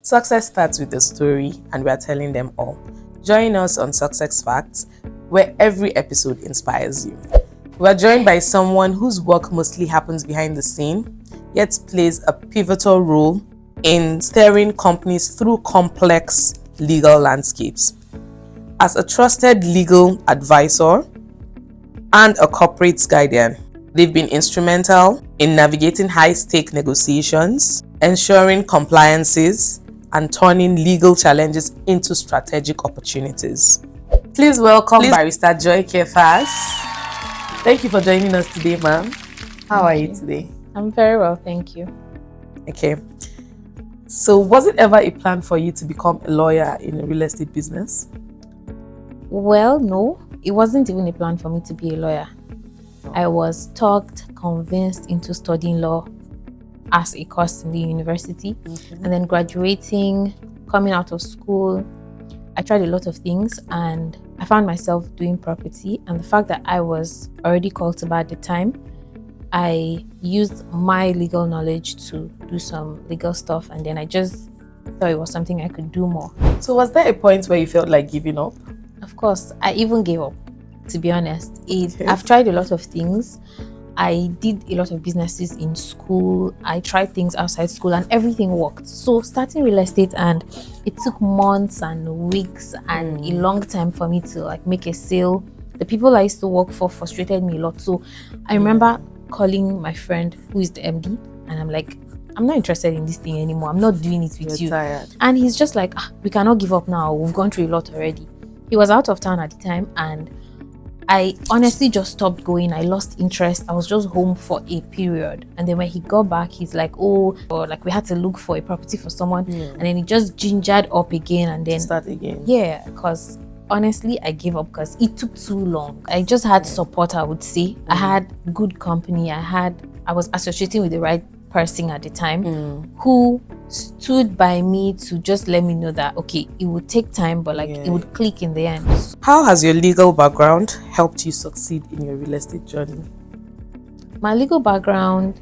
Success starts with a story, and we are telling them all. Join us on Success Facts, where every episode inspires you. We are joined by someone whose work mostly happens behind the scene, yet plays a pivotal role in steering companies through complex legal landscapes. As a trusted legal advisor and a corporate guardian, they've been instrumental in navigating high-stake negotiations, ensuring compliances, and turning legal challenges into strategic opportunities. Please welcome Barrister Joy Kefas. Thank you for joining us today, ma'am. How are you today? I'm very well, thank you. Okay. So, was it ever a plan for you to become a lawyer in a real estate business? Well, no, it wasn't even a plan for me to be a lawyer. I was talked, convinced into studying law as a course in the university. And then graduating, coming out of school, I tried a lot of things and I found myself doing property. And the fact that I was already called to bar at the time, I used my legal knowledge to do some legal stuff, and then I just thought it was something I could do more. So was there a point where you felt like giving up? Of course, I even gave up, to be honest. I've tried a lot of things. I did a lot of businesses in school. I tried things outside school and everything worked. So starting real estate, and it took months and weeks and a long time for me to make a sale. The people I used to work for frustrated me a lot. So I remember calling my friend who is the MD, and I'm like, I'm not interested in this thing anymore. I'm not doing it with you. Tired. And he's just like, we cannot give up now. We've gone through a lot already. He was out of town at the time, and I honestly just stopped going. I lost interest. I was just home for a period. And then when he got back, he's like, we had to look for a property for someone. And then he just gingered up again, and then start again. Yeah, because honestly, I gave up because it took too long. I just had support, I would say. I had good company. I was associating with the right person at the time who stood by me to just let me know that okay, it would take time, but it would click in the end. How has your legal background helped you succeed in your real estate journey? My legal background,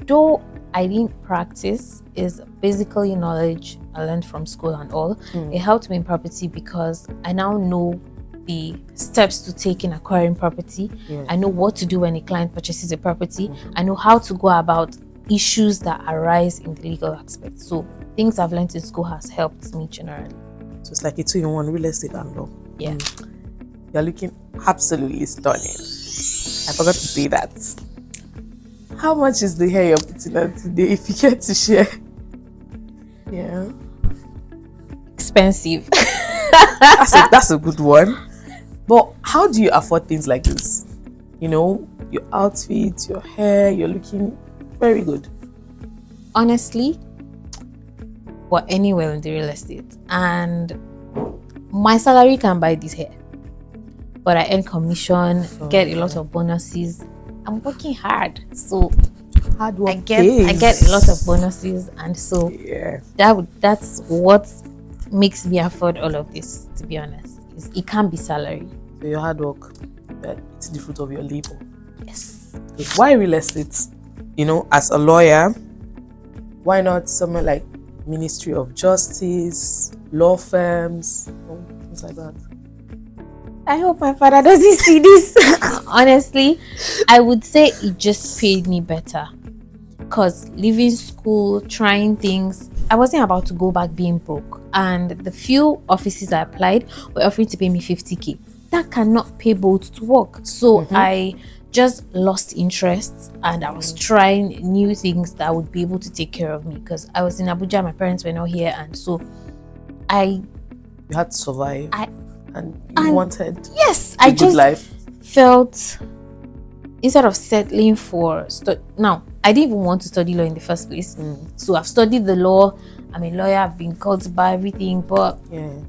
though I didn't practice, is basically knowledge I learned from school and all. It helped me in property because I now know the steps to take in acquiring property. I know what to do when a client purchases a property. I know how to go about issues that arise in the legal aspect. So things I've learned in school has helped me generally. So it's like a 2-in-1, real estate and law. Yeah. You're looking absolutely stunning. I forgot to say that. How much is the hair you're putting on today, if you care to share? Yeah. Expensive. That's a good one. But how do you afford things like this? You know, your outfit, your hair, you're looking very good. Honestly, anywhere in the real estate, and my salary can buy this hair, but I earn commission, get a lot of bonuses. I'm working hard, so hard work I get a lot of bonuses, and so that's what makes me afford all of this. To be honest, it can't be salary. So your hard work, it's the fruit of your labor. Yes. Why real estate? You know, as a lawyer, why not somewhere like Ministry of Justice, law firms, things like that? I hope my father doesn't see this. Honestly, I would say it just paid me better. Because leaving school, trying things, I wasn't about to go back being broke. And the few offices I applied were offering to pay me 50K. That cannot pay both to work. So I just lost interest, and I was trying new things that would be able to take care of me, because I was in Abuja, my parents were not here, and so you had to survive. And wanted I just life. Felt instead of settling for now, I didn't even want to study law in the first place. So I've studied the law. I'm a lawyer. I've been called to buy everything, but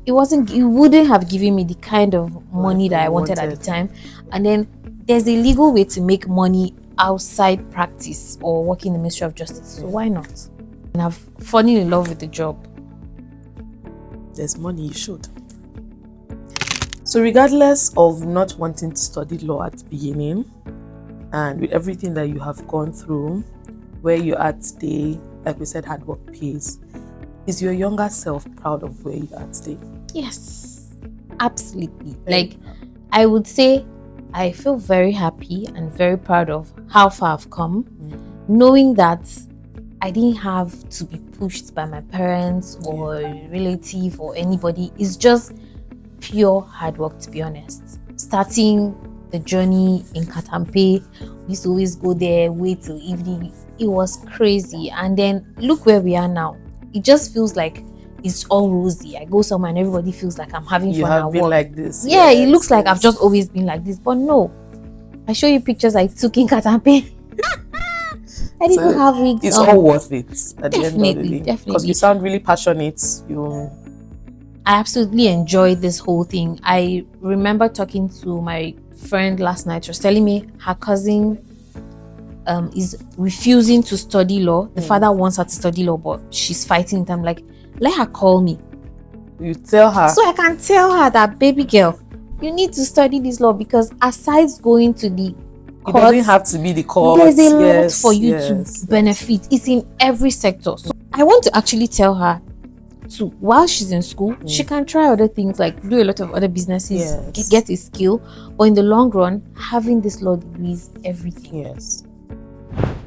it wouldn't have given me the kind of money that I wanted at the time. And then there's a legal way to make money outside practice or working in the Ministry of Justice. So why not? And I've fallen in love with the job. There's money, you should. So regardless of not wanting to study law at the beginning, and with everything that you have gone through, where you are today, like we said, hard work pays. Is your younger self proud of where you are today? Yes, absolutely. Very Like, I would say I feel very happy and very proud of how far I've come, knowing that I didn't have to be pushed by my parents or a relative or anybody. It's just pure hard work, to be honest. Starting the journey in Katampe, we used to always go there, wait till evening. It was crazy. And then look where we are now. It just feels like it's all rosy. I go somewhere and everybody feels like I'm having You fun have at been work. like this. Yeah, it yes, looks like I've yes. just always been like this. But no, I show you pictures I took in Katampe. I didn't So have wigs it's on. all worth it at the end of the Definitely, day. Because definitely. you sound really passionate. I absolutely enjoyed this whole thing. I remember talking to my friend last night. She was telling me her cousin is refusing to study law. The father wants her to study law, but she's fighting it. I'm like, let her call me. You tell her. So I can tell her that, baby girl, you need to study this law, because aside going to the It courts, doesn't have to be the court. there's a lot for you to yes. benefit. It's in every sector. So I want to actually tell her to, while she's in school, she can try other things, like do a lot of other businesses, get a skill. But in the long run, having this law degree is everything. Yes.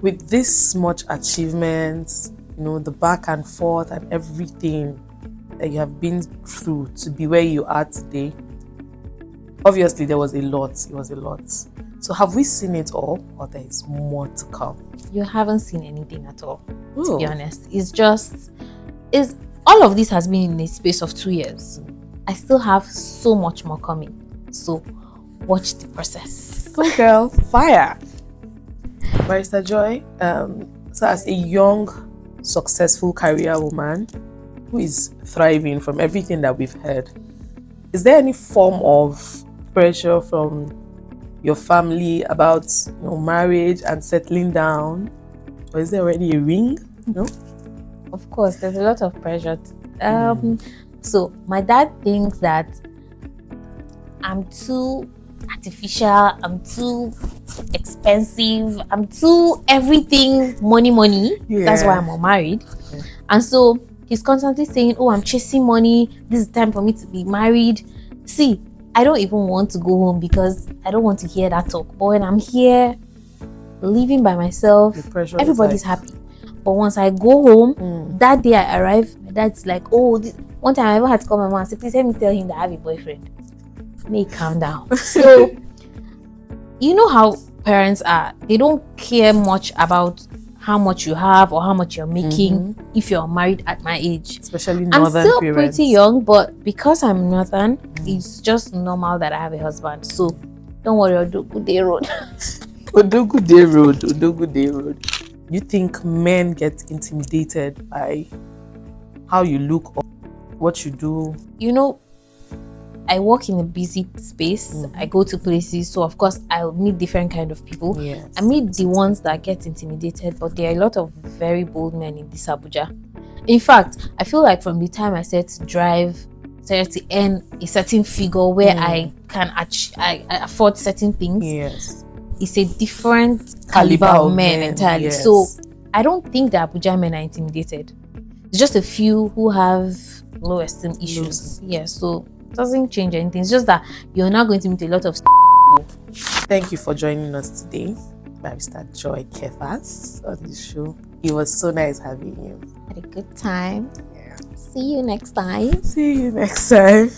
With this much achievements, the back and forth and everything that you have been through to be where you are today, obviously there was a lot. It was a lot. So have we seen it all, or there is more to come? You haven't seen anything at all, to be honest. It's all of this has been in a space of 2 years. I still have so much more coming. So watch the process. Go girl, fire. Barrister Joy, so as a young, successful career woman who is thriving from everything that we've heard, is there any form of pressure from your family about marriage and settling down, or is there already a ring? No. Of course, there's a lot of pressure. So my dad thinks that I'm too artificial, I'm too expensive, I'm too everything money. That's why I'm unmarried. And so he's constantly saying, oh, I'm chasing money, this is time for me to be married. See, I don't even want to go home because I don't want to hear that talk. But when I'm here living by myself, everybody's happy. But once I go home, that day I arrive, my dad's like, oh, one time I ever had to call my mom and say, please let me tell him that I have a boyfriend. May calm down. So you know how parents are. They don't care much about how much you have or how much you're making if you're married at my age. Especially northern I'm still parents. Pretty young, but because I'm northern, it's just normal that I have a husband. So don't worry, Odogu Day Road. Odogu Day Road, Odogu Day Road. You think men get intimidated by how you look or what you do? I work in a busy space. I go to places, so of course I'll meet different kind of people. Yes. I meet the ones that get intimidated, but there are a lot of very bold men in this Abuja. In fact, I feel like from the time I started to drive, started to earn a certain figure where I can I afford certain things. Yes. It's a different caliber of men entirely. Yes. So I don't think the Abuja men are intimidated. It's just a few who have low esteem issues. Yeah, so it doesn't change anything. It's just that you're not going to meet a lot of people. Thank you for joining us today, Barrister Joy Kefas, on the show. It was so nice having you. Had a good time. Yeah. See you next time. See you next time.